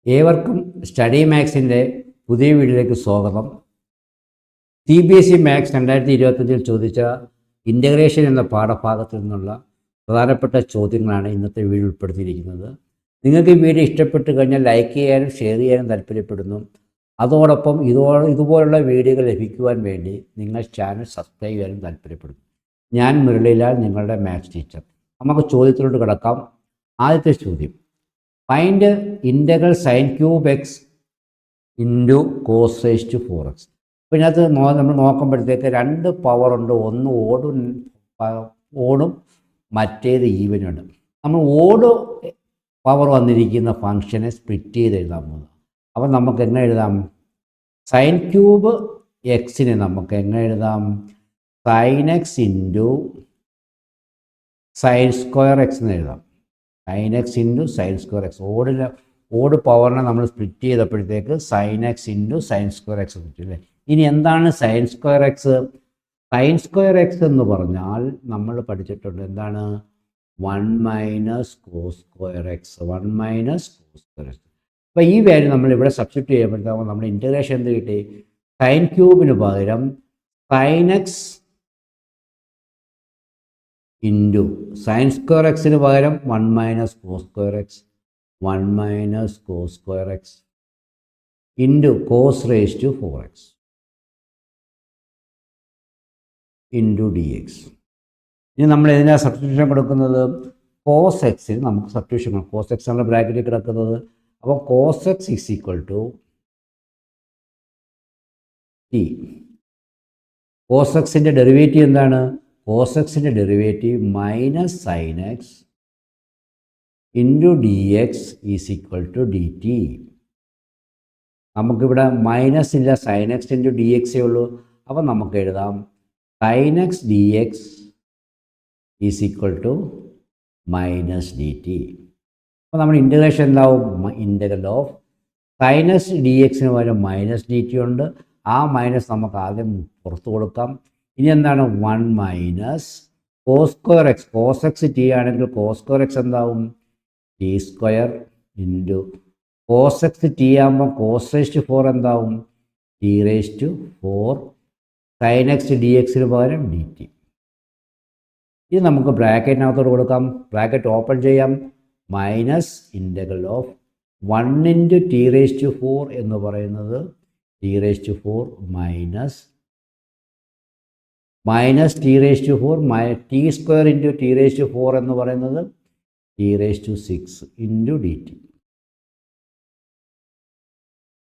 ഏവർക്കും സ്റ്റഡി മാത്സിൻ്റെ പുതിയ വീഡിയോയിലേക്ക് സ്വാഗതം. CBSE മാത്സ് 2025 ചോദിച്ച ഇൻ്റഗ്രേഷൻ എന്ന പാഠഭാഗത്തിൽ നിന്നുള്ള പ്രധാനപ്പെട്ട ചോദ്യങ്ങളാണ് ഇന്നത്തെ വീഡിയോ ഉൾപ്പെടുത്തിയിരിക്കുന്നത്. നിങ്ങൾക്ക് ഈ വീഡിയോ ഇഷ്ടപ്പെട്ട് കഴിഞ്ഞാൽ ലൈക്ക് ചെയ്യാനും ഷെയർ ചെയ്യാനും താല്പര്യപ്പെടുന്നു. അതോടൊപ്പം ഇതുപോലുള്ള വീഡിയോകൾ ലഭിക്കുവാൻ വേണ്ടി നിങ്ങൾ ചാനൽ സബ്സ്ക്രൈബ് ചെയ്യാനും താല്പര്യപ്പെടുന്നു. ഞാൻ മുരളിലാൽ, നിങ്ങളുടെ മാത്സ് ടീച്ചർ. നമുക്ക് ചോദ്യത്തിലോട്ട് കിടക്കാം. ആദ്യത്തെ ചോദ്യം, find integral sine cube x into cos raise to 4x. അപ്പോൾ ഇതിനകത്ത് നമ്മൾ നോക്കുമ്പോഴത്തേക്ക് രണ്ട് പവറുണ്ട്. ഒന്ന് ഓടും മറ്റേത് ഈവനുണ്ട്. നമ്മൾ ഓട് പവർ വന്നിരിക്കുന്ന ഫംഗ്ഷനെ സ്പ്ലിറ്റ് ചെയ്ത് എഴുതാൻ പോകുന്നത്. അപ്പം നമുക്ക് എങ്ങനെ എഴുതാം? സൈൻ ക്യൂബ് എക്സിനെ നമുക്ക് എങ്ങനെ എഴുതാം? Sine X into sine square X എന്ന് എഴുതാം. Sine X into sine square X. Odd പവറിനെ നമ്മൾ സ്പ്ലിറ്റ് ചെയ്തപ്പോഴത്തേക്ക് sine X into sine square X കിട്ടും അല്ലേ. ഇനി എന്താണ് sine square X? Sine square X എന്ന് പറഞ്ഞാൽ നമ്മൾ പഠിച്ചിട്ടുണ്ട് എന്താണ്? 1 minus cos square X. 1 minus cos square X. അപ്പോൾ ഈ വാല്യൂ നമ്മൾ ഇവിടെ സബ്സ്റ്റിറ്റ്യൂട്ട് ചെയ്യുമ്പോഴത്തേക്കും നമ്മുടെ ഇൻ്റഗ്രേഷൻ എന്ത് കിട്ടി? സൈൻ ക്യൂബിന് പകരം sine X into sine square എക്സിന് പകരം 1 minus cos square X. 1 minus cos square x into cos raise to 4x into D x. ഇനി നമ്മൾ ഇതിനാ സബ്സ്റ്റിറ്റ്യൂഷൻ കൊടുക്കുന്നത്? കോസ് എക്സിന് നമുക്ക് സബ്സ്റ്റിറ്റ്യൂഷൻ കൊടുക്കും. കോസ് എക്സ് ആണ് ബ്രാക്കറ്റിൽ കിടക്കുന്നത്. അപ്പോൾ cos x is equal to t. Cos എക്സിൻ്റെ ഡെറിവേറ്റീവ് എന്താണ്? കോസ് എക്സിൻ്റെ derivative minus sine X into D X is equal to D t. നമുക്കിവിടെ മൈനസ് ഇല്ല, സൈൻ എക്സ് ഇൻറ്റു ഡി എക്സേ ഉള്ളൂ. അപ്പം നമുക്ക് എഴുതാം sine x d X is equal to minus d T. അപ്പോൾ നമ്മുടെ ഇൻ്റഗ്രേഷൻ എന്താവും? Integral of sine x D എക്സിന് പകരം മൈനസ് ഡി ടി ഉണ്ട്. ആ മൈനസ് നമുക്ക് ആദ്യം പുറത്ത് കൊടുക്കാം. ഇനി എന്താണ്? 1 minus cos square x. Cos x t ആണെങ്കിൽ കോസ് സ്ക്വയർ എക്സ് എന്താവും? T square into cos x t ആകുമ്പോൾ കോസ് റേസ് ടു 4 എന്താവും? T raise to 4 sine x D എക്സിന് പകരം ഡി ടി. ഇത് നമുക്ക് ബ്രാക്കറ്റിനകത്തോട് കൊടുക്കാം. ബ്രാക്കറ്റ് ഓപ്പൺ ചെയ്യാം. Minus integral of 1 into t raise to 4 എന്ന് പറയുന്നത് T raise to 4 minus T raise to 4 t square into t raise to 4 എന്ന് പറയുന്നത് T raise to 6 into D T.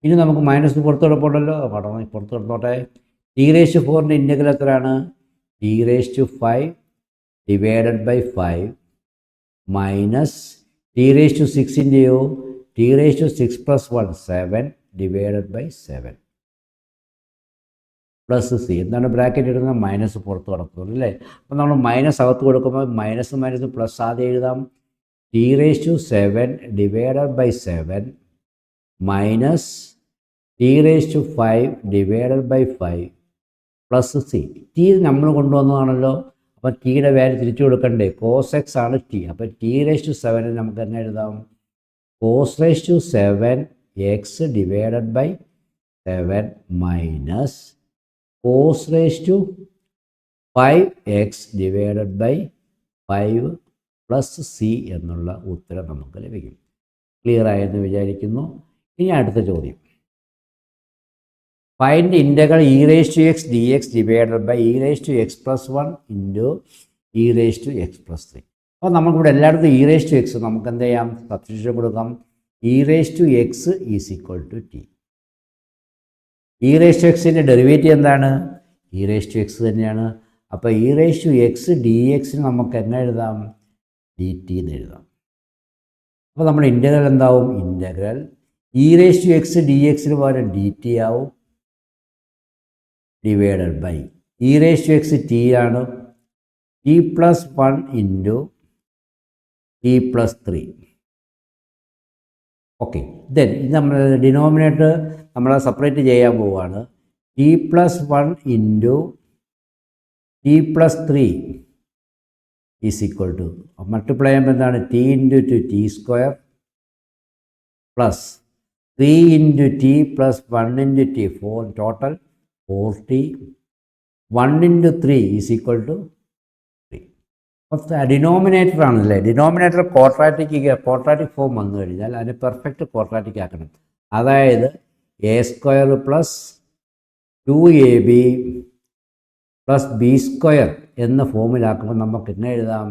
ഇനി നമുക്ക് മൈനസ് പുറത്ത് കിടപ്പുണ്ടല്ലോ, പുറത്ത് കിടന്നോട്ടെ. ടി റേസ് ടു 4ൻ്റെ ഇൻ്റഗ്രൽ എത്രയാണ്? T raise to 5 divided by 5 minus T raise to 6ൻ്റെയോ T raise to 6 plus 1 7 divided by 7 plus C. എന്താണ് ബ്രാക്കറ്റ് ഇടുന്നത്? മൈനസ് പുറത്ത് കിടക്കുന്നത് അല്ലേ. അപ്പോൾ നമ്മൾ മൈനസ് അകത്ത് കൊടുക്കുമ്പോൾ മൈനസ് പ്ലസ് ആദ്യം എഴുതാം. T raise to 7 divided by 7 minus T raise to 5 divided by 5 plus c. T നമ്മൾ കൊണ്ടുവന്നതാണല്ലോ. അപ്പോൾ ടിയുടെ വാല്യൂ തിരിച്ചു കൊടുക്കണ്ടേ? കോസ് എക്സ് ആണ് ടി. അപ്പോൾ ടി റേസ് ടു 7 നമുക്ക് തന്നെ എഴുതാം cos raise to 7 x divided by 7 minus cos raise to 5x divided by 5 plus c എന്നുള്ള ഉത്തരം നമുക്ക് ലഭിക്കും. ക്ലിയർ ആയെന്ന് വിചാരിക്കുന്നു. ഇനി അടുത്ത ചോദ്യം, find integral E raise to X d x divided by E raise to x plus 1 into e raise to x plus 3. അപ്പോൾ നമുക്കിവിടെ എല്ലായിടത്തും ഇ റേസ് ടു എക്സ് നമുക്ക് എന്ത് ചെയ്യാം? സബ്സ്റ്റിറ്റ്യൂഷൻ കൊടുക്കാം. E raise to x is equal to t. E raise to എക്സിൻ്റെ derivative എന്താണ്? E raise to x തന്നെയാണ്. അപ്പോൾ e raise to X D എക്സിന് നമുക്ക് എന്നെ എഴുതാം? ഡി ടി എന്ന് എഴുതാം. അപ്പോൾ നമ്മുടെ ഇൻ്റഗ്രൽ എന്താവും? Integral E raise to X D എക്സിന് പകരം ഡി ടി ആവും divided by E raise to X T ആണ്. T plus 1 into T plus 3. Okay, then ഇത് നമ്മൾ ഡിനോമിനേറ്റർ നമ്മൾ സെപ്പറേറ്റ് ചെയ്യാൻ പോവുകയാണ്. T plus 1 into T plus 3 is equal to multiply ചെയ്യുമ്പോൾ എന്താണ്? T into 2 T square plus 3 into t plus 1 into t, 4 total 4t. 1 into 3 is equal to 3. അപ്പോൾ denominator ആണല്ലേ, denominator quadratic form വന്നു കഴിഞ്ഞാൽ അതിനെ പെർഫെക്റ്റ് ക്വാഡ്രാറ്റിക് ആക്കണം. അതായത് A square plus 2ab plus B square എന്ന ഫോമിലാക്കുമ്പോൾ നമുക്ക് എങ്ങനെ എഴുതാം?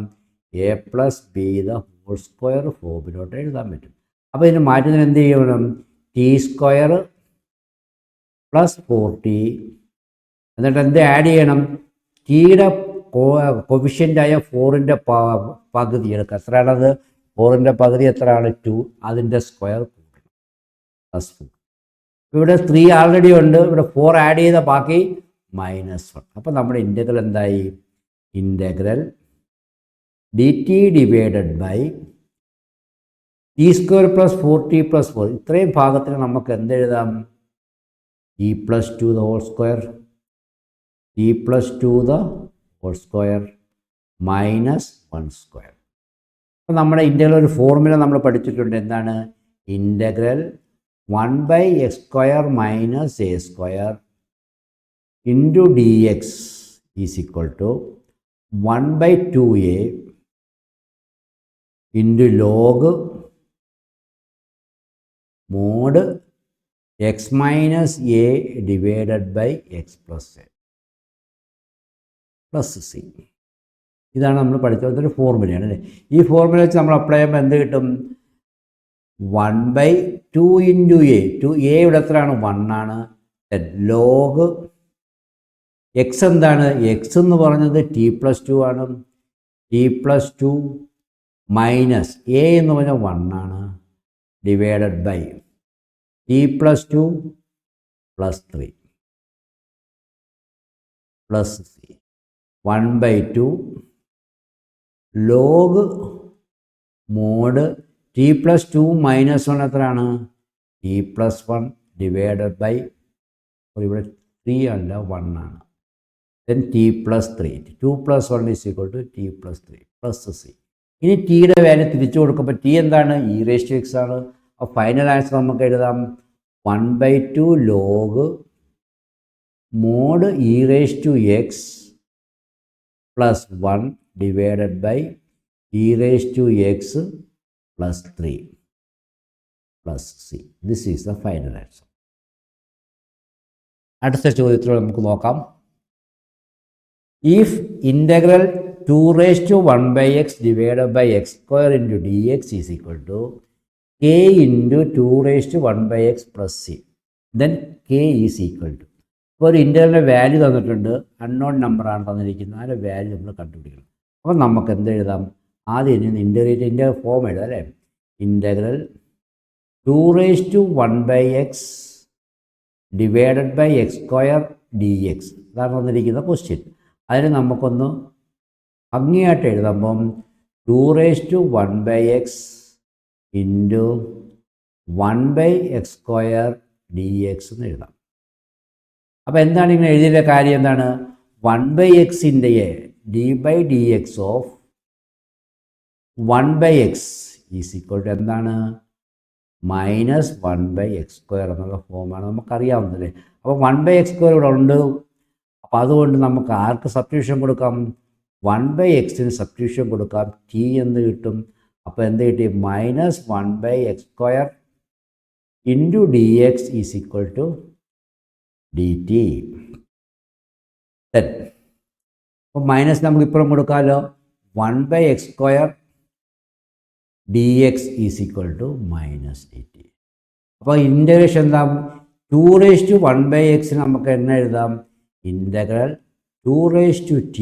A plus B the whole square ഫോമിലോട്ട് എഴുതാൻ പറ്റും. അപ്പോൾ ഇതിന് മാറ്റുന്നതിന് എന്ത് ചെയ്യണം? ടി സ്ക്വയർ പ്ലസ് 4t, എന്നിട്ട് എന്ത് ആഡ് ചെയ്യണം? ടിയുടെ കൊഫിഷ്യൻ്റായ 4ൻ്റെ പകുതി എടുക്കുക. എത്രയാണത്? 4ൻ്റെ പകുതി എത്രയാണ്? 2. അതിൻ്റെ സ്ക്വയർ കൂട്ടണം പ്ലസ് 4. ഇവിടെ 3 ആൾറെഡി ഉണ്ട്, ഇവിടെ 4 ആഡ് ചെയ്ത ബാക്കി -1. അപ്പോൾ നമ്മുടെ ഇൻ്റഗ്രൽ എന്തായി? Integral D T divided by T square plus 4t plus 4. ഇത്രയും ഭാഗത്തിന് നമുക്ക് എന്തെഴുതാം? T plus 2 the whole square, T plus 2 the whole square -1 square. അപ്പോൾ നമ്മുടെ ഇൻ്റഗ്രൽ ഒരു ഫോർമുല നമ്മൾ പഠിച്ചിട്ടുണ്ട്. എന്താണ്? Integral 1/x² minus A square into D X is equal to 1/2a into log mod X minus A divided by X plus A plus C. ഇതാണ് നമ്മൾ പഠിച്ചത്. ഇതൊരു ഫോർമുലയാണ് അല്ലേ. ഈ ഫോർമുല വെച്ച് നമ്മൾ അപ്ലൈ ചെയ്യുമ്പോൾ എന്ത് കിട്ടും? 1/2 ഇൻറ്റു എ. എ ഇവിടെ എത്രയാണ്? 1 ആണ്. ലോഗ് എക്സ് എന്താണ്? എക്സ് എന്ന് പറഞ്ഞത് ടി പ്ലസ് 2 ആണ്. ടി പ്ലസ് 2 മൈനസ് എ എന്ന് പറഞ്ഞാൽ 1 ആണ്, divided by t plus 2 plus 3 plus c 1/2 log mod t plus 2 -1 എത്രയാണ്? ടി പ്ലസ് 1 ഡിവൈഡഡ് ബൈ, ഇവിടെ 3 അല്ല 1 ആണ്. Then t plus 3, 2 + 1 is equal to t plus 3 plus c. ഇനി ടിയുടെ വാല്യൂ തിരിച്ചു കൊടുക്കുമ്പോൾ ടി എന്താണ്? e⁻x ആണ്. അപ്പോൾ ഫൈനൽ ആൻസർ നമുക്ക് എഴുതാം 1/2 log mod e⁻x plus 1 divided by e⁻x plus 3 plus c. This is the final answer. അടുത്ത ചോദ്യത്തിലൂടെ നമുക്ക് നോക്കാം. If integral 2⁻1/x divided by x² into D X is equal to k into 2⁻1/x plus c, then k is equal to. അപ്പോൾ ഒരു ഇൻ്റഗ്രലിൻ്റെ value തന്നിട്ടുണ്ട്, unknown നമ്പറാണ് തന്നിരിക്കുന്നത്. അതിൻ്റെ വാല്യൂ നമ്മൾ കണ്ടുപിടിക്കണം. അപ്പോൾ നമുക്ക് എന്ത് എഴുതാം? ആദ്യം ഇൻ്റഗ്രൽ ഫോം എഴുതാം അല്ലേ. Integral 2⁻1/x divided by x² dx, അതാണ് തന്നിരിക്കുന്ന ക്വസ്റ്റ്യൻ. അതിന് നമുക്കൊന്ന് ഭംഗിയായിട്ട് എഴുതുമ്പം 2⁻1/x ഇൻറ്റു 1/x² dx എന്ന് എഴുതാം. അപ്പോൾ എന്താണ് ഇങ്ങനെ എഴുതിയ കാര്യം? എന്താണ്? 1/xൻ്റെ d/dx of 1/x is equal to എന്താണ്? -1/x² എന്നുള്ള ഫോമാണ് നമുക്കറിയാവുന്നതല്ലേ. അപ്പോൾ 1/x² ഇവിടെ ഉണ്ട്. അപ്പോൾ അതുകൊണ്ട് നമുക്ക് ആർക്ക് സബ്സ്റ്റിറ്റ്യൂഷൻ കൊടുക്കാം? 1/xന് സബ്സ്റ്റിറ്റ്യൂഷൻ കൊടുക്കാം. ടി എന്ന് കിട്ടും. അപ്പോൾ എന്ത് കിട്ടി? -1/x² into D X is equal to D T. അപ്പോൾ മൈനസ് നമുക്ക് ഇപ്പുറം കൊടുക്കാമല്ലോ. 1/x² dx is equal to -dt. അപ്പോൾ ഇൻ്റഗ്രേഷൻ എന്താ? 2⁻1/x നമുക്ക് എന്ന് എഴുതാം? ഇൻ്റഗ്രൽ 2⁻t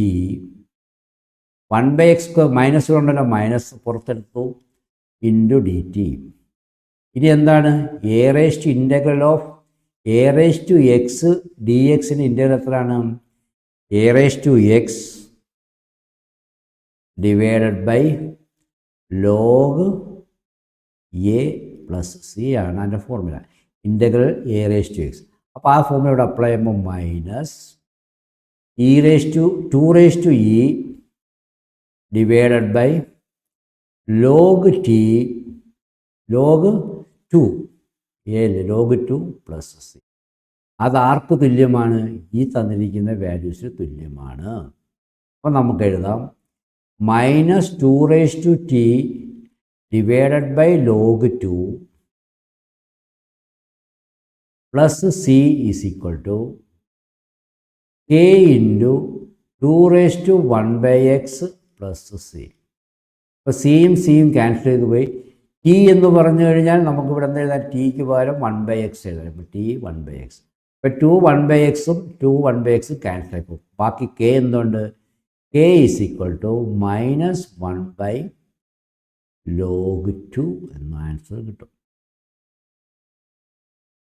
1/x² മൈനസ് കൊണ്ടല്ലോ, മൈനസ് പുറത്തെടുത്തു, ഇൻറ്റു ഡി ടി. ഇനി എന്താണ്? ഇൻ്റഗ്രൽ ഓഫ് a⁻x dxന് ഇൻ്റഗ്രൽ എത്രയാണ്? a⁻x divided by log A plus C ആണ് അതിൻ്റെ ഫോർമുല. Integral a⁻x. അപ്പോൾ ആ ഫോർമുല ഇവിടെ അപ്ലൈ ചെയ്യുമ്പോൾ minus e2e divided by log t log 2 എ ലോഗ് 2 പ്ലസ് സി. അത് ആർക്ക് തുല്യമാണ്? ഈ തന്നിരിക്കുന്ന വാല്യൂസിന് തുല്യമാണ്. അപ്പോൾ നമുക്ക് എഴുതാം -2t divided by log 2 plus c is equal to k into 2⁻1/x plus c. അപ്പോൾ സിയും സിയും ക്യാൻസൽ ചെയ്ത് പോയി. ടി എന്ന് പറഞ്ഞു കഴിഞ്ഞാൽ നമുക്കിവിടെ എന്താ എഴുതാം? ടിക്ക് പകരം 1/x എഴുതാം. ഇപ്പോൾ ടി 1/x. ഇപ്പോൾ 2 1/xഉം 2 1/x ക്യാൻസൽ ആയിപ്പോൾ ബാക്കി k എന്തുണ്ട്? k is equal to -1/log2 എന്ന ആൻസർ കിട്ടും.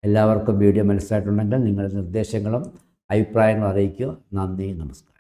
എല്ലാവർക്കും വീഡിയോ മനസ്സിലായിട്ടുണ്ടെങ്കിൽ നിങ്ങളുടെ നിർദ്ദേശങ്ങളും അഭിപ്രായങ്ങളും അറിയിക്കുക. നന്ദി, നമസ്കാരം.